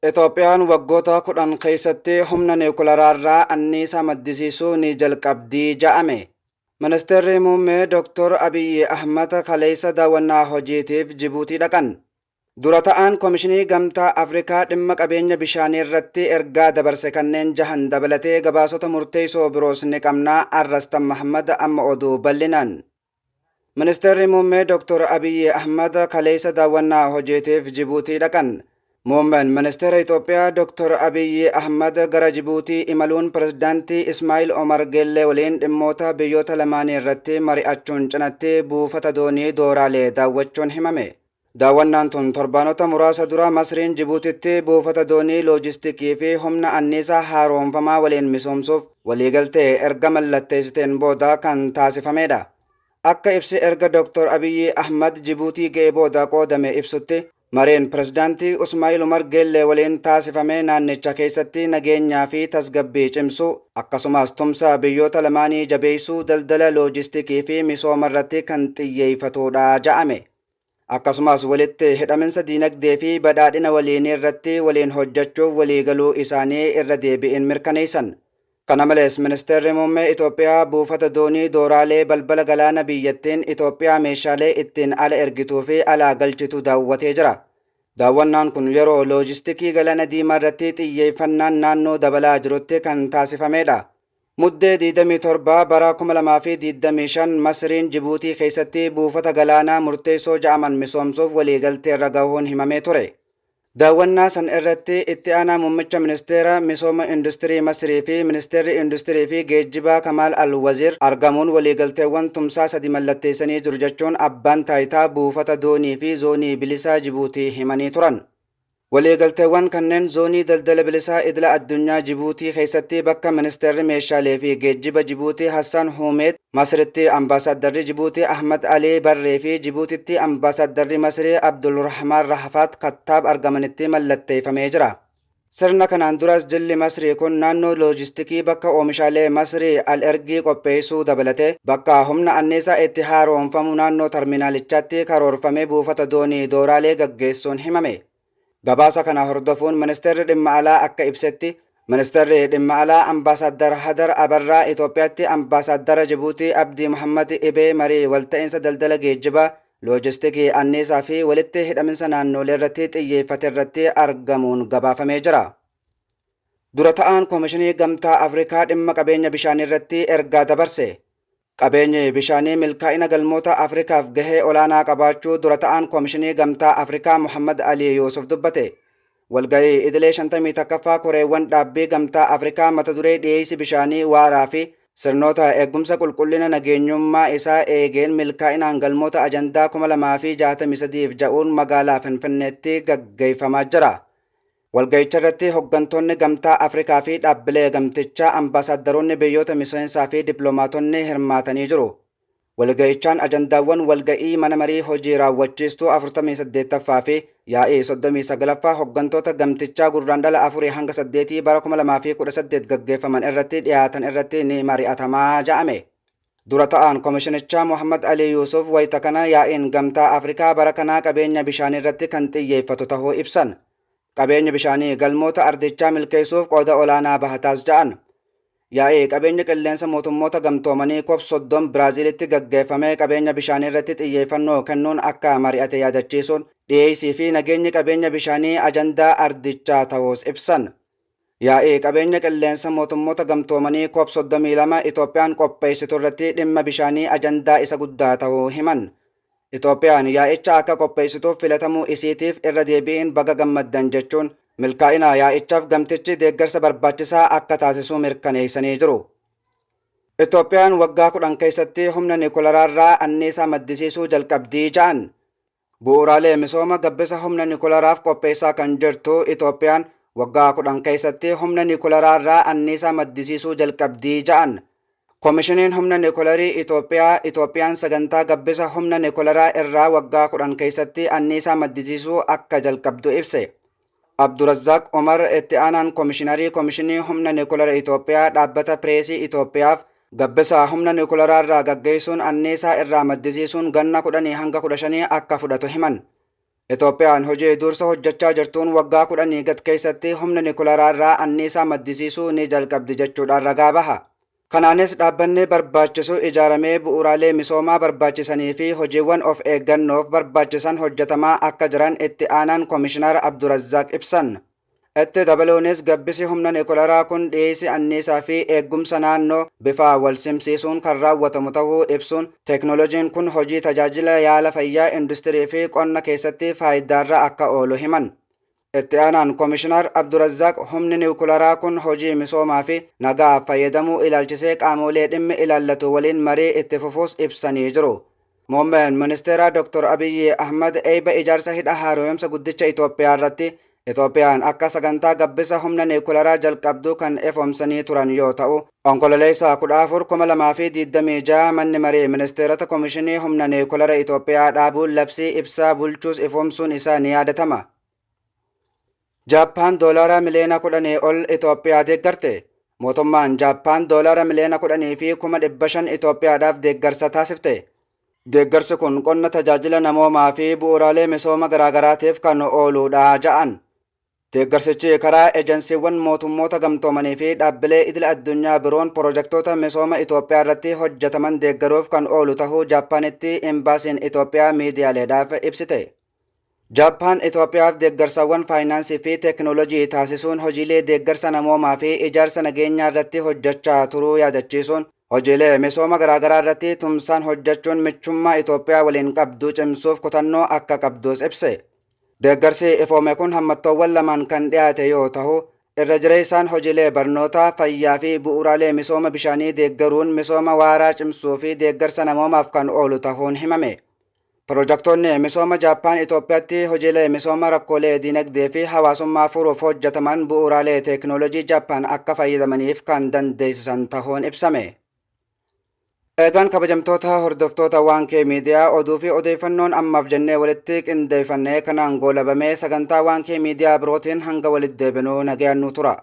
Itoophiyaan waggoota 10 keessatti humna niwukilaaraarraa anniisaa maddisiisuu ni jalqabdii ja'ame. Ministeerri muummee Dr. Abiyyi Ahmad kaleessa daawwannaa hojiitiif Jibuutii dhaqan. Dura ta'aan Komishinii Gamtaa Afrikaa dhimma qabeenya bishaanii irratti ergaa dabarse kanneen jahan dabalatee gabaasota murteessoo biroos ni qabnaa. Arrastan Mahammad amma oduu bal'inaan. Ministeerri muummee Dr. Abiyyi Ahmad kaleessa daawwannaa hojiitiif Jibuutii dhaqan. Muummeen ministeera Itoophiyaa Dr. Abiyyi Ahmad gara Jibuutii imaluun pirezidaantii Ismaa'il Omar Geellee waliin dhimmoota biyyoota lamaanii irratti mari'achuun cinatti buufata doonii Dooraalee daawwachuun himame. Daawwannaan tun torbaanota muraasa dura Masriin Jibuutitti buufata doonii loojistikii fi humna anniisaa haaromfamaa waliin misoomsuuf waliigaltee erga mallatteessiteen booda kan taasifamedha. Akka ibsi erga Dr. Abiyyi Ahmad Jibuutii ga'ee booda qoodame ibsutti Mareen pirezidaantii Ismaa'il Omar Geellee waliin taasifame naannicha keessatti nageenyaa fi tasgabbii cimsuu akkasumas tumsa biyyoota lamaanii jabeessuu daldala loojistikii fi misooma irratti kan xiyyeeffatudha ja'ame. Akkasumas walitti hidhaminsa diinagdee fi badhaadhina waliinii irratti waliin hojjechuuf waliigaluu isaanii irra deebi'in mirkaneessan. Kana malees ministeerri muummee Itoophiyaa buufata doonii Dooraalee balbala galaana biyyattiin Itoophiyaa meeshaalee ittiin ala ergituu fi alaa galchitu daawwatee jira. Daawwannaan kun yeroo loojistikii galaana diimaa irratti xiyyeeffannaan naannoo dabalaa jirutti kan taasifamedha. Muddee 27 bara 2025 Masriin Jibuutii keessatti buufata galaanaa murteessoo ja'aman misoomsuuf waliigaltee irra gahuun himamee ture. Daawwannaa san irratti itti aanaa muummicha ministeera misooma industirii Masrii fi ministeerri industirii fi geejjibaa Kamaal Al-Wazir argamuun waliigalteewwan tumsaa sadi mallatteessanii jiru jechuun abbaan taayitaa buufata doonii fi zoonii bilisaa Jibuutii himanii turan. Waliigalteewwan kanneen zoonii daldala bilisaa idila addunyaa Jibuutii keessatti bakka ministeerri meeshaalee fi geejjiba Jibuutii Hassan Humeed, Masritti ambaasaaddarri Jibuutii Ahmad Alii Barree fi Jibuutitti ambaasaaddarri Masrii Abdulrahmaan Rahafaat Kattaab argamanitti mallatteeffamee jira. Sirna kanaan duras jilli Masrii kun naannoo loojistikii bakka oomishaalee Masrii al-ergii qopheessuu dabalatee bakka humna anniisaa itti haaromfamu naannoo terminaalichaatti karoorfamee buufata doonii Dooraalee gaggeessuun himame. Gabaasa kana hordofuun ministeerri dhimma alaa akka ibsetti ministeerri dhimma alaa ambaasaadar Hadar Abarraa Itoophiyaatti ambaasaadara Jibuutii Abdii Muhammad Ibee marii walta'iinsa daldala geejjibaa loojistikii anniisaa fi walitti hidhaminsa naannolee irratti xiyyeeffate irratti argamuun gabaafamee jira. Dura ta'aan Komishinii Gamtaa Afrikaa dhimma qabeenya bishaanii irratti ergaa dabarse. Qabeenyi bishaanii milkaa'ina galmoota Afrikaaf gahee olaanaa qabaachuu dura ta'aan Komishinii Gamtaa Afrikaa Muhammad Ali Yusuf dubbate. Walga'ii idilee 51ffaa koreewwan dhaabbii Gamtaa Afrikaa mata duree dhiyeessi bishaanii waaraa fi sirnoota eegumsa qulqullina nageenyummaa isaa eegeen milkaa'inaan galmoota ajandaa 2063 ja'uun magaalaa Finfinneetti gaggeeffamaa jira. Walga'icha irratti hoggantoonni Gamtaa Afrikaa fi dhaabbilee gamtichaa ambaasaaddaroonni biyyoota miseensaa fi dippiloomaatonni hirmaatanii jiru. Walga'ichaan ajandaawwan walga'ii mana marii hojii raawwachiistuu 48ffaa fi yaa'ii 39ffaa hoggantoota gamtichaa gurraandhala 4 hanga 8 bara 2018 gaggeeffaman irratti dhiyaatan irratti ni mari'atamaa ja'ame. Dura ta'aan Komishinichaa Muhammad Ali Yusuf wayita kana yaa'iin Gamtaa Afrikaa bara kanaa qabeenya bishaanii irratti kan xiyyeeffatu ta'uu ibsan. Qabeenya bishaanii galmoota ardichaa milkeessuuf qooda olaanaa bahataas ja'an. Yaa'ii qabeenya qilleensa mootummoota gamtoomanii COP30 Biraaziilitti gaggeeffamee qabeenya bishaanii irratti xiyyeeffannoo kennuun akka mari'ate yaadachiisuun dhiyeessii fi nageenyi qabeenya bishaanii ajandaa ardichaa ta'uus ibsan. Yaa'ii qabeenya qilleensa mootummoota gamtoomanii COP32 Itoophiyaan qopheessitu irratti dhimma bishaanii ajandaa isa guddaa ta'uu himan. Itoophiyaan yaa'icha akka qopheessituuf filatamuu isiitiif irra deebi'iin baga gammaddan jechuun milkaa'ina yaa'ichaaf gamtichi deeggarsa barbaachisaa akka taasisuu mirkaneessanii jiru. Itoophiyaan waggaa 10 keessatti humna niwukilaaraarraa anniisaa maddisiisuu jalqabdii ja'an. Bu'uuraalee misooma gabbisa humna niwukilaaraaf qopheessaa kan jirtu Itoophiyaan waggaa 10 keessatti humna niwukilaaraarraa anniisaa maddisiisuu jalqabdii ja'an. Komishiniin humna niwukilarii Itoophiyaan sagantaa gabbisa humna niwukilaraa irraa waggaa 10 keessatti anniisaa maddisiisuu akka jalqabdu ibse. Abdurazzaq Omar itti aanaan komishiinarii komishinii humna niwukilaraa Itoophiyaa dhaabbata pireesii Itoophiyaaf gabbisa humna niwukilaraa irraa gaggeessuun anniisaa irraa maddisiisuun ganna 10 hanga 15 akka fudhatu himan. Itoophiyaan hojii dursa hojjechaa jirtuun waggaa 10 gad keessatti humna niwukilaaraarraa anniisaa maddisiisuu ni jalqabdi jechuudhaan ragaa baha. Kanaanis dhaabbanni barbaachisu ijaaramee bu'uuraalee misoomaa barbaachisanii fi hojiiwwan of eeggannoof barbaachisan hojjetamaa akka jiran itti aanaan Komishinar Abdurazzaq ibsan. Itti dabaluunis gabbisi humna niwukilaraa kun dhiyeessi anniisaa fi eegumsa naannoo bifa wal simsiisuun kan raawwatamu ta'uu ibsuun teeknooloojiin kun hojii tajaajila yaala fayyaa industirii fi qonna keessatti faayidaarra akka oolu himan. Itti aanaan Komishinar Abdurazzaq humni niwukilaraa kun hojii misoomaa fi nagaa fayyadamuu ilaalchisee qaamolee dhimmi ilaallatu waliin marii itti fufuus ibsanii jiru. Muummeen Ministeera Dr. Abiyyi Ahmad eeba ijaarsa hidha haaromsa guddicha Itoophiyaa irratti Itoophiyaan akka sagantaa gabbisa humna niwukilaraa jalqabduu kan ifoomsanii turan yoo ta'u, onkololeessa 14/2026 manni marii ministeerota komishinii humna niwukilaraa Itoophiyaa dhaabuun labsii ibsaa bulchuus ifoomsuun isaa ni yaadatama. Jaappaan doolaara miliyoona 10 ol Itoophiyaa deeggarte. Mootummaan Jaappaan doolaara miliyoona 10 fi 500,000 Itoophiyaadhaaf deeggarsa taasifte. Deeggarsi kun qonna tajaajila namoomaa fi bu'uuraalee misooma garaagaraatiif kan ooludha ja'an. Deeggarsichi karaa ejensiiwwan mootummoota gamtoomanii fi dhaabbilee idil addunyaa biroon pirojektoota misooma Itoophiyaa irratti hojjetaman deeggaruuf kan oolu ta'uu Jaappaanitti embaasiin Itoophiyaa miidiyaaleedhaaf ibsite. Jaappaan Itoophiyaaf deeggarsawwan faayinaansii fi teeknooloojii taasisuun hojiilee deeggarsa namoomaa fi ijaarsa nageenyaa irratti hojjechaa turuu yaadachiisuun hojiilee misooma garaagaraa irratti tumsaan hojjechuun michummaa Itoophiyaa waliin qabdu cimsuuf kutannoo akka qabdus ibse. Deeggarsi ifoome kun hammattoowwan lamaan kan dhiyaate yoo ta'u, irra jireessaan hojiilee barnootaa, fayyaa fi bu'uuraalee misooma bishaanii deeggaruun misooma waaraa cimsuu fi deeggarsa namoomaaf kan oolu ta'uun himame. Pirojektoonni misooma Jaappaan Itoophiyaatti hojiilee misooma rakkoolee dinagdee fi hawaasummaa furuuf hojjetaman bu'uuraalee teeknooloojii Jaappaan akka fayyadamaniif kan dandeessisan ta'uun ibsame. Eegaan kabajamtoota hordoftoota waan kee miidiyaa oduu fi odeeffannoon ammaaf jennee walitti qindeeffannee kanaan goolabamee sagantaa waan kee miidiyaa birootiin hanga walitti deebinuu nagayaan nu tura.